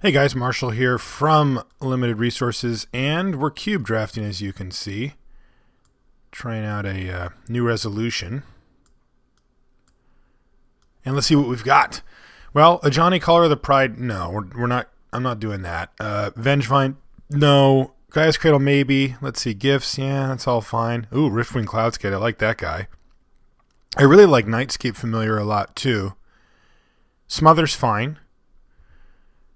Hey guys, Marshall here from Limited Resources, and we're cube drafting, as you can see. Trying out a new resolution. And let's see what we've got. Well, a Johnny Color of the Pride, no, we're not. I'm not doing that. Vengevine, no. Gaia's Cradle, maybe. Let's see, Gifts, yeah, that's all fine. Ooh, Riftwing Cloudskate, I like that guy. I really like Nightscape Familiar a lot, too. Smother's fine.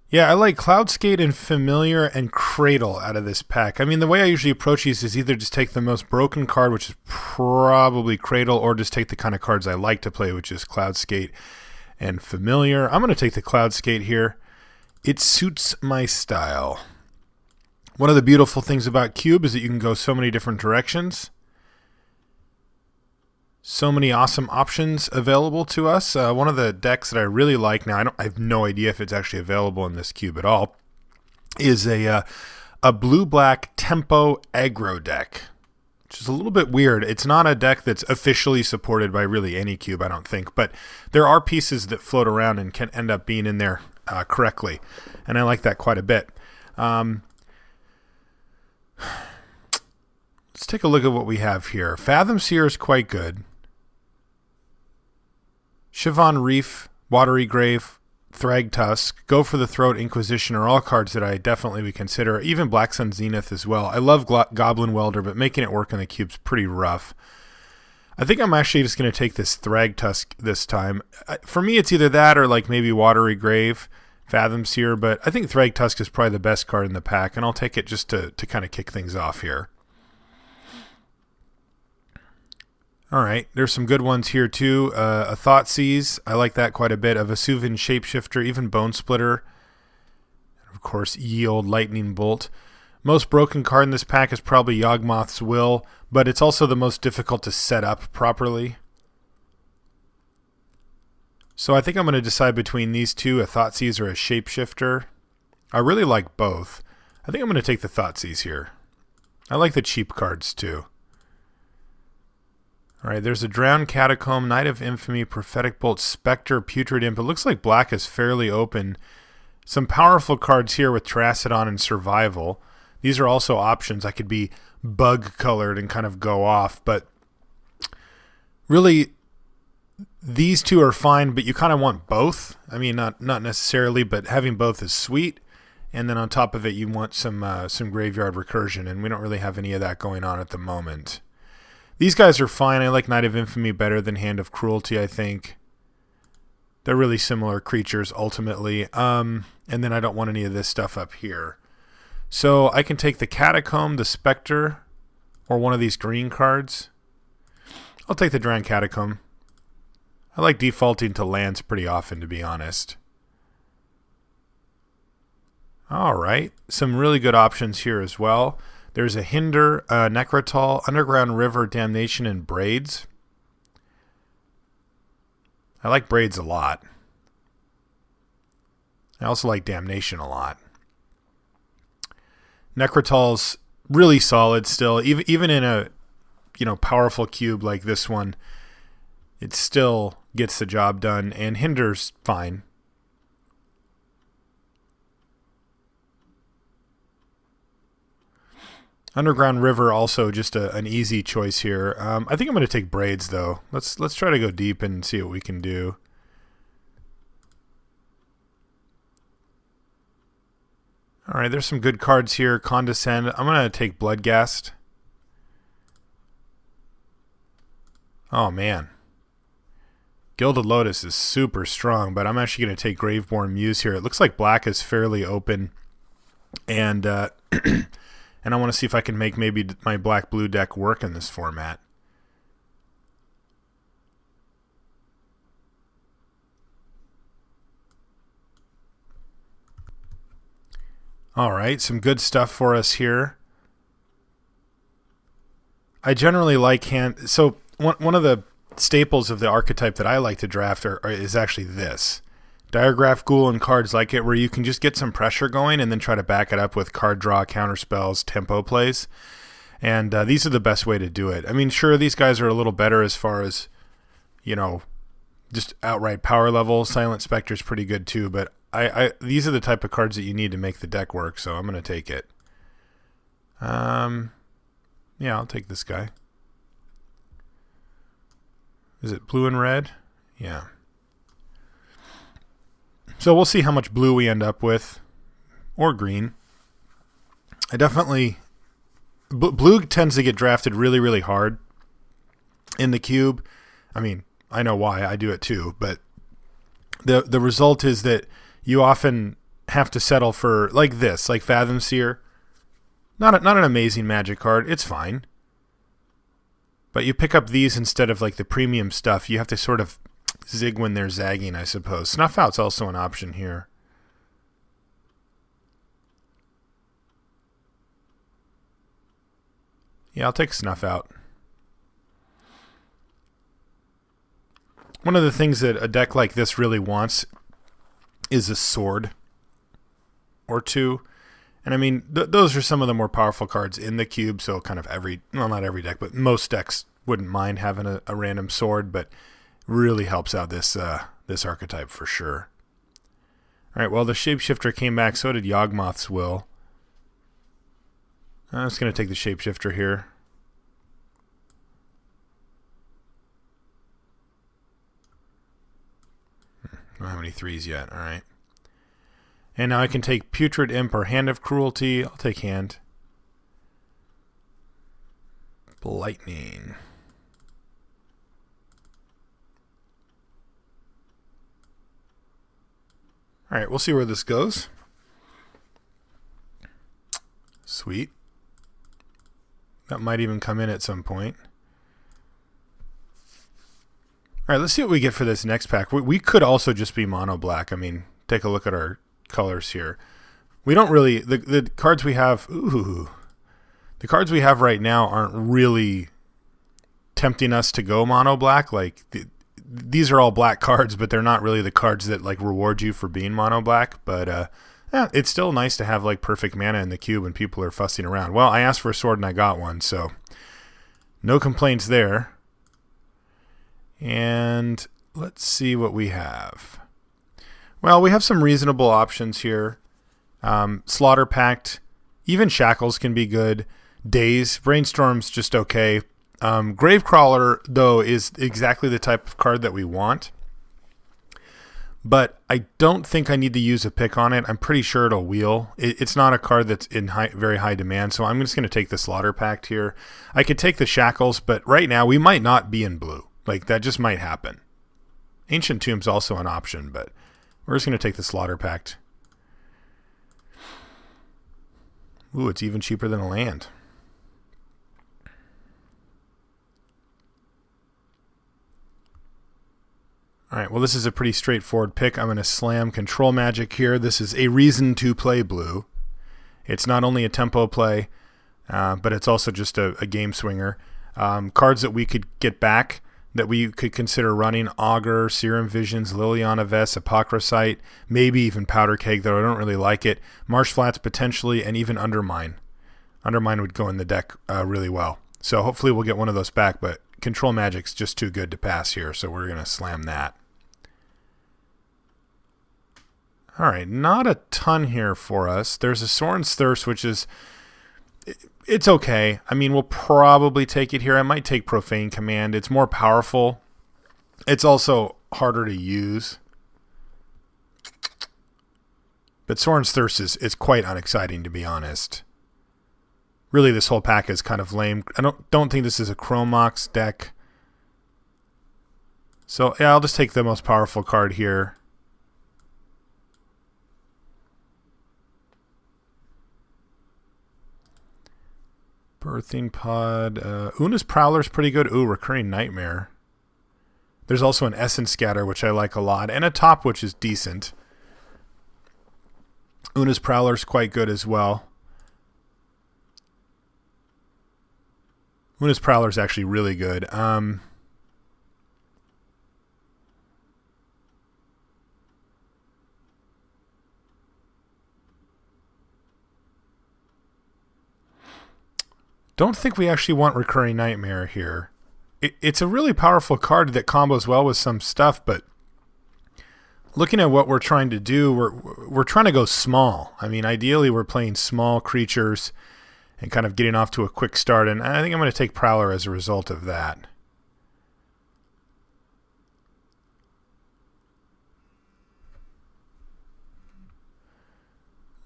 Yeah, I like Cloudskate and Familiar and Cradle out of this pack. I mean, the way I usually approach these is either just take the most broken card, which is probably Cradle, or just take the kind of cards I like to play, which is Cloudskate and Familiar. I'm going to take the Cloudskate here. It suits my style. One of the beautiful things about Cube is that you can go so many different directions. So many awesome options available to us. One of the decks that I really like now, I have no idea if it's actually available in this cube at all, is a blue-black tempo aggro deck, which is a little bit weird. It's not a deck that's officially supported by really any cube, I don't think, but there are pieces that float around and can end up being in there correctly, and I like that quite a bit. Let's take a look at what we have here. Fathom Seer is quite good. Siobhan Reef, Watery Grave, Thragtusk, Go for the Throat, Inquisition are all cards that I definitely would consider. Even Black Sun Zenith as well. I love Goblin Welder, but making it work in the cube's pretty rough. I think I'm actually just going to take this Thragtusk this time. For me, it's either that or like maybe Watery Grave, Fathom Seer, but I think Thragtusk is probably the best card in the pack, and I'll take it just to kind of kick things off here. All right, there's some good ones here too. A Thoughtseize, I like that quite a bit. A Vesuvian Shapeshifter, even Bone Splitter. And of course, Ye Old Lightning Bolt. Most broken card in this pack is probably Yawgmoth's Will, but it's also the most difficult to set up properly. So I think I'm going to decide between these two, a Thoughtseize or a Shapeshifter. I really like both. I think I'm going to take the Thoughtseize here. I like the cheap cards too. All right, there's a Drowned Catacomb, Knight of Infamy, Prophetic Bolt, Spectre, Putrid Imp. It looks like black is fairly open. Some powerful cards here with Terracodon and Survival. These are also options. I could be bug-colored and kind of go off, but really, these two are fine, but you kind of want both. I mean, not necessarily, but having both is sweet. And then on top of it, you want some Graveyard Recursion, and we don't really have any of that going on at the moment. These guys are fine. I like Knight of Infamy better than Hand of Cruelty, I think. They're really similar creatures, ultimately. And then I don't want any of this stuff up here. So I can take the Catacomb, the Spectre, or one of these green cards. I'll take the Drowned Catacomb. I like defaulting to lands pretty often, to be honest. All right. Some really good options here as well. There's a Hinder, Necrotal, Underground River, Damnation, and Braids. I like Braids a lot. I also like Damnation a lot. Necrotal's really solid still. Even in a powerful cube like this one, it still gets the job done. And Hinder's fine. Underground River also just an easy choice here. I think I'm going to take Braids though. Let's try to go deep and see what we can do. All right, there's some good cards here. Condescend. I'm going to take Bloodghast. Oh man, Gilded Lotus is super strong, but I'm actually going to take Graveborn Muse here. It looks like black is fairly open, and and I want to see if I can make maybe my black-blue deck work in this format. All right, some good stuff for us here. I generally like hand... So one of the staples of the archetype that I like to draft is actually this. Diregraph Ghoul and cards like it, where you can just get some pressure going and then try to back it up with card draw, counter spells, tempo plays. And these are the best way to do it. I mean, sure, these guys are a little better as far as, just outright power level. Silent Spectre's pretty good too, but these are the type of cards that you need to make the deck work, so I'm going to take it. Yeah, I'll take this guy. Is it blue and red? Yeah. So we'll see how much blue we end up with, or green. I definitely... Blue tends to get drafted really, really hard in the cube. I mean, I know why. I do it too. But the result is that you often have to settle for, like this, like Fathom Seer. Not an amazing Magic card. It's fine. But you pick up these instead of like the premium stuff. You have to sort of zig when they're zagging, I suppose. Snuff Out's also an option here. Yeah, I'll take Snuff Out. One of the things that a deck like this really wants is a sword or two. And I mean, those are some of the more powerful cards in the cube, so kind of not every deck, but most decks wouldn't mind having a random sword, but really helps out this archetype for sure. All right, well, the Shapeshifter came back, so did Yawgmoth's Will. I'm just going to take the Shapeshifter here. Don't have any threes yet, all right. And now I can take Putrid Imp or Hand of Cruelty. I'll take Hand. Lightning. All right, we'll see where this goes. Sweet. That might even come in at some point. All right, let's see what we get for this next pack. We could also just be mono black. I mean, take a look at our colors here. We don't really... The cards we have... Ooh. The cards we have right now aren't really tempting us to go mono black. Like, these are all black cards, but they're not really the cards that, like, reward you for being mono black. But, yeah, it's still nice to have, like, perfect mana in the cube when people are fussing around. Well, I asked for a sword and I got one, so no complaints there. And let's see what we have. Well, we have some reasonable options here. Slaughter Pact, even Shackles can be good. Daze, Brainstorm's just okay. Gravecrawler, though, is exactly the type of card that we want. But I don't think I need to use a pick on it. I'm pretty sure it'll wheel. It's not a card that's in very high demand, so I'm just going to take the Slaughter Pact here. I could take the Shackles, but right now we might not be in blue. Like, that just might happen. Ancient Tomb's also an option, but we're just going to take the Slaughter Pact. Ooh, it's even cheaper than a land. All right, well, this is a pretty straightforward pick. I'm going to slam Control Magic here. This is a reason to play blue. It's not only a tempo play, but it's also just a game swinger. Cards that we could get back that we could consider running: Augur, Serum Visions, Liliana Vess, Apocryphite, maybe even Powder Keg, though I don't really like it. Marsh Flats potentially, and even Undermine. Undermine would go in the deck really well. So hopefully we'll get one of those back, but Control Magic's just too good to pass here, so we're going to slam that. All right, not a ton here for us. There's a Sorin's Thirst, which is... It's okay. I mean, we'll probably take it here. I might take Profane Command. It's more powerful. It's also harder to use. But Sorin's Thirst is quite unexciting, to be honest. Really, this whole pack is kind of lame. I don't think this is a Chromox deck. So, yeah, I'll just take the most powerful card here. Birthing Pod. Una's Prowler's pretty good. Ooh, Recurring Nightmare. There's also an Essence Scatter, which I like a lot, and a Top, which is decent. Una's Prowler's quite good as well. Una's Prowler's actually really good. Don't think we actually want Recurring Nightmare here. It's a really powerful card that combos well with some stuff, but looking at what we're trying to do, we're trying to go small. I mean, ideally we're playing small creatures and kind of getting off to a quick start, and I think I'm going to take Prowler as a result of that.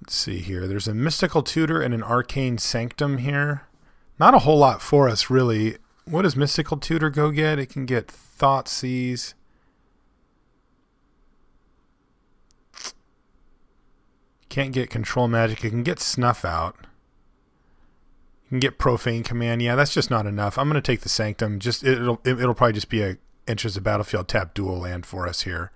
Let's see here. There's a Mystical Tutor and an Arcane Sanctum here. Not a whole lot for us, really. What does Mystical Tutor go get? It can get Thoughtseize. Can't get Control Magic. It can get Snuff Out. You can get Profane Command. Yeah, that's just not enough. I'm going to take the Sanctum. Just it'll probably just be a Enters the Battlefield tap dual land for us here.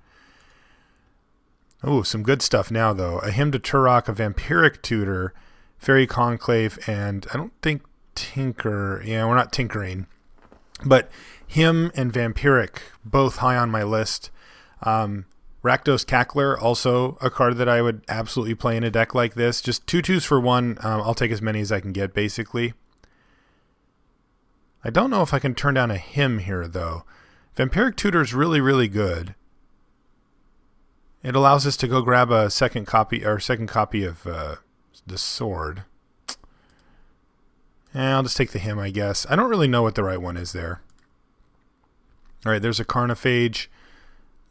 Oh, some good stuff now, though. A Hymn to Turok, a Vampiric Tutor, Fairy Conclave, and I don't think Tinker. Yeah, we're not tinkering. But Hymn and Vampiric, both high on my list. Rakdos Cackler, also a card that I would absolutely play in a deck like this. Just 2/2s for 1. I'll take as many as I can get, basically. I don't know if I can turn down a Hymn here, though. Vampiric Tutor is really, really good. It allows us to go grab a second copy of the Sword. I'll just take the Hymn, I guess. I don't really know what the right one is there. All right, there's a Carnophage.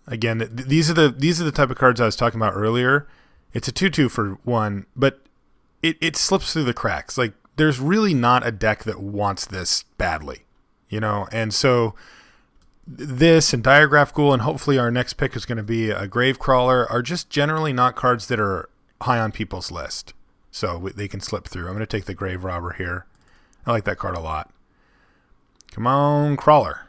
Again, these are the type of cards I was talking about earlier. It's a 2/2 for 1, but it slips through the cracks. Like, there's really not a deck that wants this badly, you know. And so this and Diagraph Ghoul, and hopefully our next pick is going to be a Gravecrawler, are just generally not cards that are high on people's list. So they can slip through. I'm going to take the Grave Robber here. I like that card a lot. Come on, Crawler.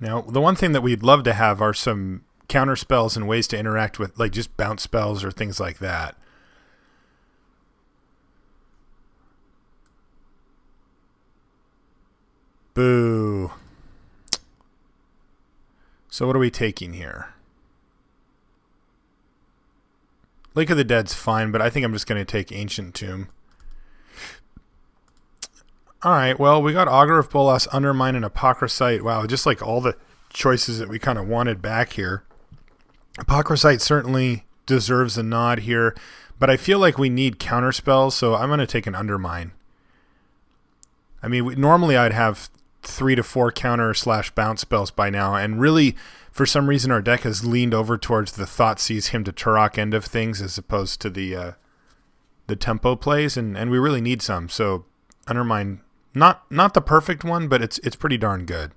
Now, the one thing that we'd love to have are some counter spells and ways to interact with, like just bounce spells or things like that. Boo. So what are we taking here? Lake of the Dead's fine, but I think I'm just going to take Ancient Tomb. Alright, well, we got Augur of Bolas, Undermine, and Apocryphite. Wow, just like all the choices that we kind of wanted back here. Apocryphite certainly deserves a nod here, but I feel like we need counter spells, so I'm going to take an Undermine. I mean, normally I'd have 3 to 4 counter / bounce spells by now, and really, for some reason, our deck has leaned over towards the Thoughtseize Hymn to Turok end of things as opposed to the tempo plays, and we really need some. So Undermine, not the perfect one, but it's pretty darn good.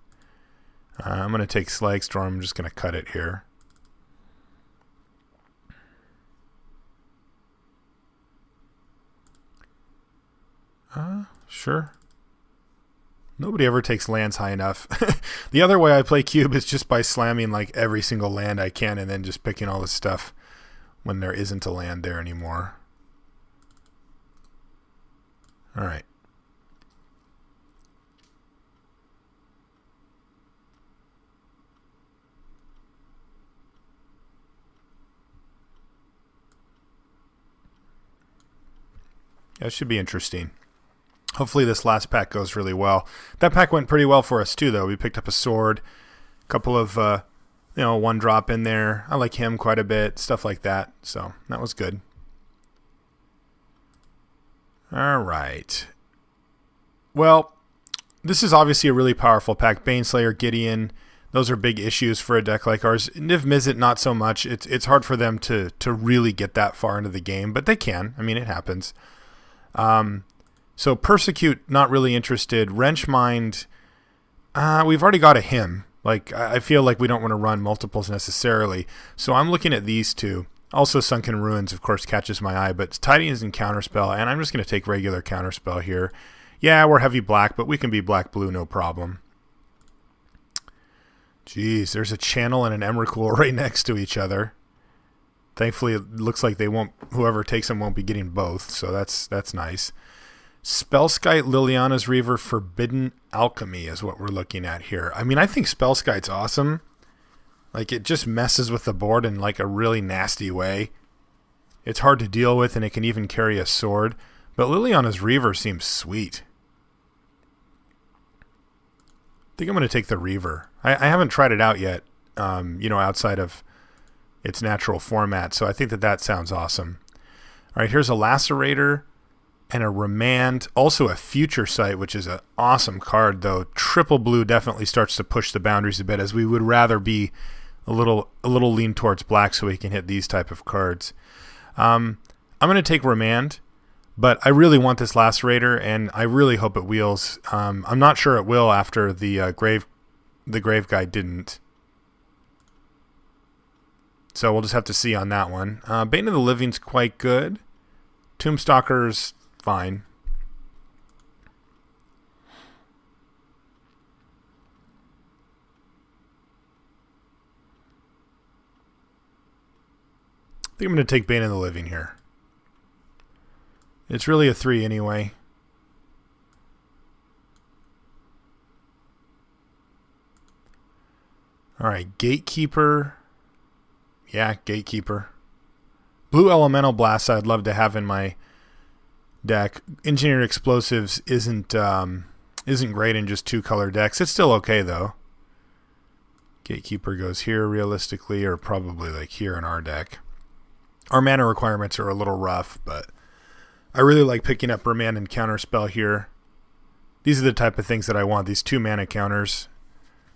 I'm going to take Slagstorm. I'm just going to cut it here. Sure. Nobody ever takes lands high enough. The other way I play Cube is just by slamming like every single land I can and then just picking all the stuff when there isn't a land there anymore. All right. That should be interesting. Hopefully this last pack goes really well. That pack went pretty well for us too, though. We picked up a sword, a couple of, one drop in there. I like him quite a bit, stuff like that. So that was good. All right. Well, this is obviously a really powerful pack. Baneslayer, Gideon, those are big issues for a deck like ours. Niv Mizzet, not so much. It's hard for them to really get that far into the game, but they can. I mean, it happens. So Persecute, not really interested. Wrenchmind, we've already got a Hymn. Like, I feel like we don't want to run multiples necessarily. So I'm looking at these two. Also Sunken Ruins, of course, catches my eye, but Tidings and Counterspell, and I'm just going to take regular Counterspell here. Yeah, we're heavy black, but we can be black-blue, no problem. Jeez, there's a Channel and an Emrakul right next to each other. Thankfully, it looks like whoever takes them won't be getting both, so that's nice. Spellskite, Liliana's Reaver, Forbidden Alchemy is what we're looking at here. I mean, I think Spellskite's awesome. Like, it just messes with the board in like a really nasty way. It's hard to deal with, and it can even carry a sword. But Liliana's Reaver seems sweet. I think I'm going to take the Reaver. I haven't tried it out yet, outside of its natural format, so I think that sounds awesome. All right, here's a Lacerator and a Remand, also a Future Sight, which is an awesome card, though. Triple blue definitely starts to push the boundaries a bit, as we would rather be a little lean towards black so we can hit these type of cards. I'm going to take Remand, but I really want this Lacerator, and I really hope it wheels. I'm not sure it will after the Grave Guy didn't. So we'll just have to see on that one. Bane of the Living's quite good. Tombstalker's fine. I think I'm going to take Bane of the Living here. It's really a 3 anyway. Alright, Gatekeeper. Yeah, Gatekeeper. Blue Elemental Blast I'd love to have in my deck. Engineered Explosives isn't great in just 2-color decks. It's still okay, though. Gatekeeper goes here, realistically, or probably like here in our deck. Our mana requirements are a little rough, but I really like picking up Remand and Counterspell here. These are the type of things that I want, these 2 mana counters.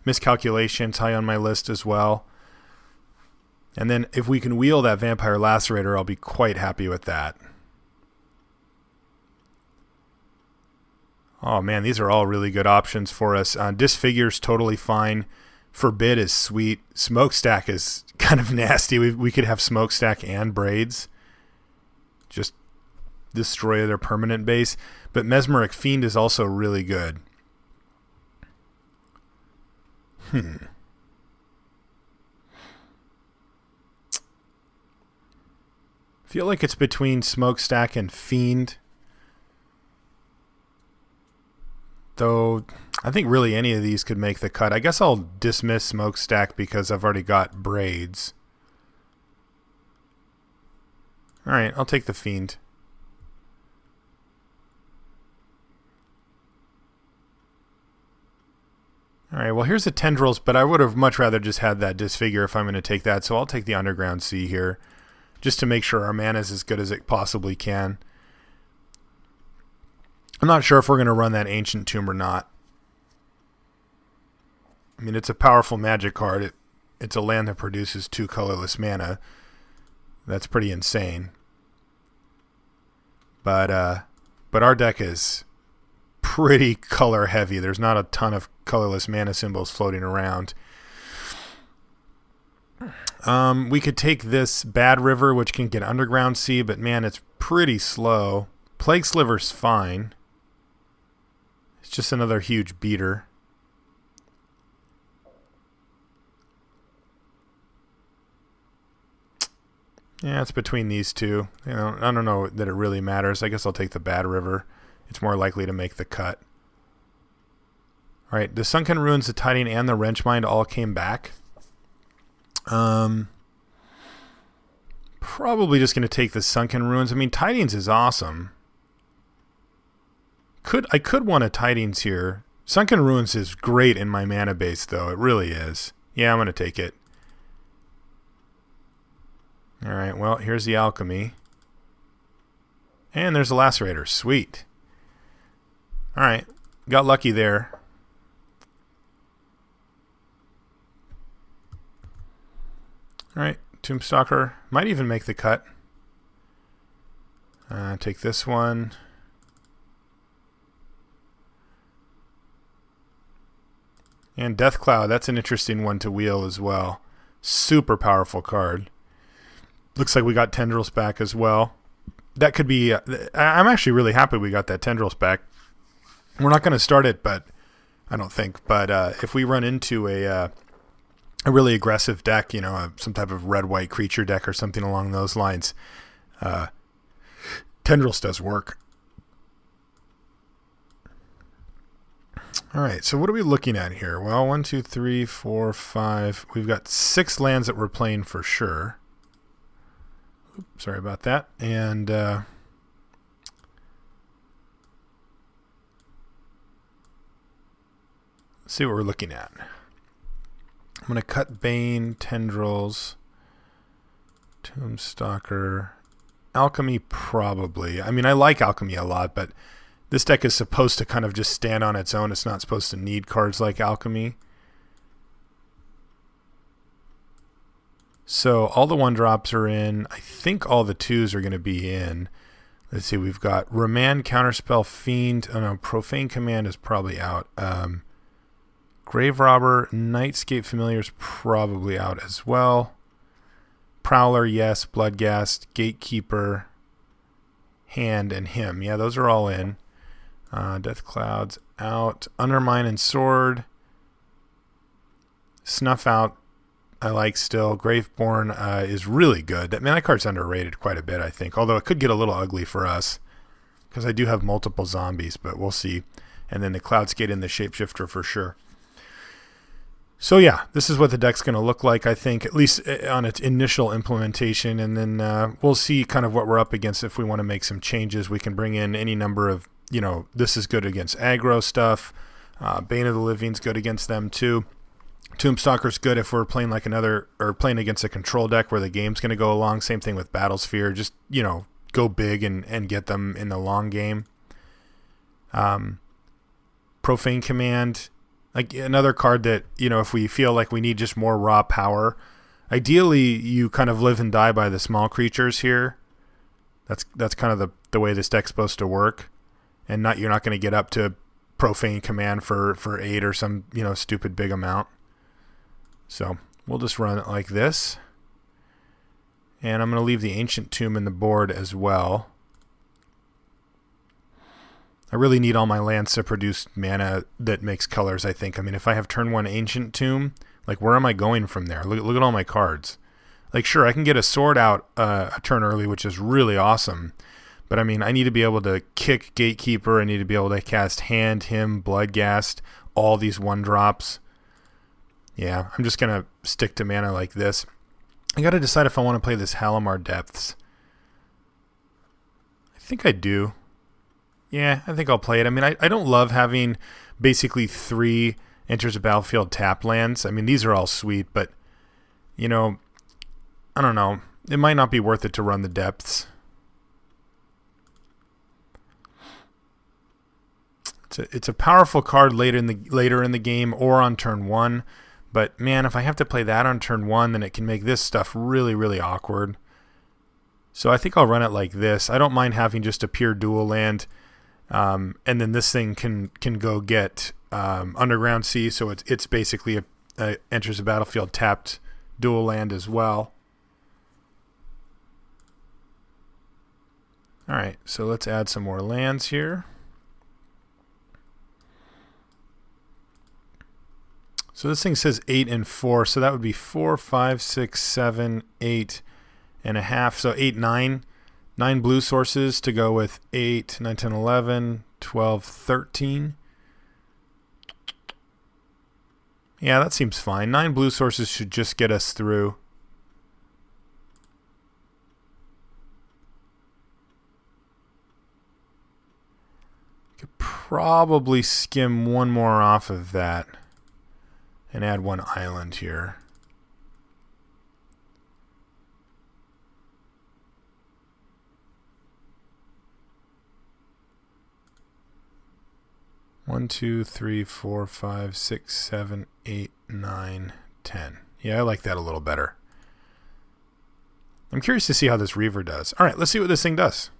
Miscalculations high on my list as well. And then if we can wheel that Vampire Lacerator, I'll be quite happy with that. Oh man, these are all really good options for us. Disfigure's totally fine. Forbid is sweet. Smokestack is kind of nasty. We could have Smokestack and Braids. Just destroy their permanent base. But Mesmeric Fiend is also really good. Feel like it's between Smokestack and Fiend. Though, I think really any of these could make the cut. I guess I'll dismiss Smokestack because I've already got Braids. Alright, I'll take the Fiend. Alright, well here's the Tendrils, but I would have much rather just had that Disfigure if I'm going to take that. So I'll take the Underground Sea here, just to make sure our mana is as good as it possibly can. I'm not sure if we're going to run that Ancient Tomb or not. I mean, it's a powerful magic card. It's a land that produces 2 colorless mana. That's pretty insane. But our deck is pretty color heavy. There's not a ton of colorless mana symbols floating around. We could take this Bad River, which can get Underground Sea, but man, it's pretty slow. Plague Sliver's fine. It's just another huge beater. Yeah, it's between these two. I don't know that it really matters. I guess I'll take the Bad River. It's more likely to make the cut. Alright, the Sunken Ruins, the Tiding, and the Wrenchmind all came back. Probably just going to take the Sunken Ruins. I mean, Tidings is awesome. I could want a Tidings here. Sunken Ruins is great in my mana base, though. It really is. Yeah, I'm going to take it. Alright, well, here's the Alchemy. And there's a Lacerator. Sweet. Alright, got lucky there. Alright, Tombstalker might even make the cut. Take this one. And Deathcloud, that's an interesting one to wheel as well. Super powerful card. Looks like we got Tendrils back as well. That could be... I'm actually really happy we got that Tendrils back. We're not going to start it, but I don't think. But if we run into a really aggressive deck, some type of red-white creature deck or something along those lines, Tendrils does work. All right, so what are we looking at here? Well, 1, 2, 3, 4, 5. We've got 6 lands that we're playing for sure. Oops, Sorry about that. And let's see what we're looking at. I'm going to cut Bane, Tendrils, Tombstalker, Alchemy probably. I mean, I like Alchemy a lot, but this deck is supposed to kind of just stand on its own. It's not supposed to need cards like Alchemy. So all the 1-drops are in. I think all the 2s are going to be in. Let's see, we've got Remand, Counterspell, Fiend. Oh no, Profane Command is probably out. Grave Robber, Nightscape Familiar is probably out as well. Prowler, yes. Bloodghast, Gatekeeper, Hand, and Him. Yeah, those are all in. Death Cloud's out. Undermine and Sword. Snuff out, I like still. Graveborn is really good. That card's underrated quite a bit, I think. Although it could get a little ugly for us, because I do have multiple zombies, but we'll see. And then the Cloudskate and the Shapeshifter for sure. So yeah, this is what the deck's going to look like, I think, at least on its initial implementation. And then we'll see kind of what we're up against. If we want to make some changes, we can bring in any number of, this is good against aggro stuff. Bane of the Living's good against them too. Tombstalker's good if we're playing playing against a control deck where the game's going to go along. Same thing with Battlesphere. Just, go big and get them in the long game. Profane Command, like another card that, if we feel like we need just more raw power, ideally you kind of live and die by the small creatures here. That's kind of the way this deck's supposed to work. And you're not going to get up to Profane Command for 8 or some, stupid big amount. So we'll just run it like this. And I'm going to leave the Ancient Tomb in the board as well. I really need all my lands to produce mana that makes colors, I think. I mean, if I have turn 1 Ancient Tomb, like, where am I going from there? Look at all my cards. Like, sure, I can get a sword out a turn early, which is really awesome. But, I mean, I need to be able to kick Gatekeeper. I need to be able to cast Hand, Him, Bloodghast, all these 1-drops. Yeah, I'm just going to stick to mana like this. I got to decide if I want to play this Halimar Depths. I think I do. Yeah, I think I'll play it. I mean, I don't love having basically 3 enters a battlefield tap lands. I mean, these are all sweet, but, I don't know. It might not be worth it to run the Depths. It's a powerful card later in the game or on turn 1. But, man, if I have to play that on turn 1, then it can make this stuff really, really awkward. So I think I'll run it like this. I don't mind having just a pure dual land. And then this thing can go get Underground Sea, so it's basically a enters the battlefield tapped dual land as well. All right, so let's add some more lands here. So this thing says 8 and 4, so that would be 4, 5, 6, 7, 8 and a half. So 8, 9. 9 blue sources to go with 8, 9, 10, 11, 12, 13. Yeah, that seems fine. 9 blue sources should just get us through. Could probably skim one more off of that and add 1 island here. One, 2, 3, 4, 5, 6, 7, 8, 9, 10. Yeah, I like that a little better. I'm curious to see how this Reaver does. All right, let's see what this thing does.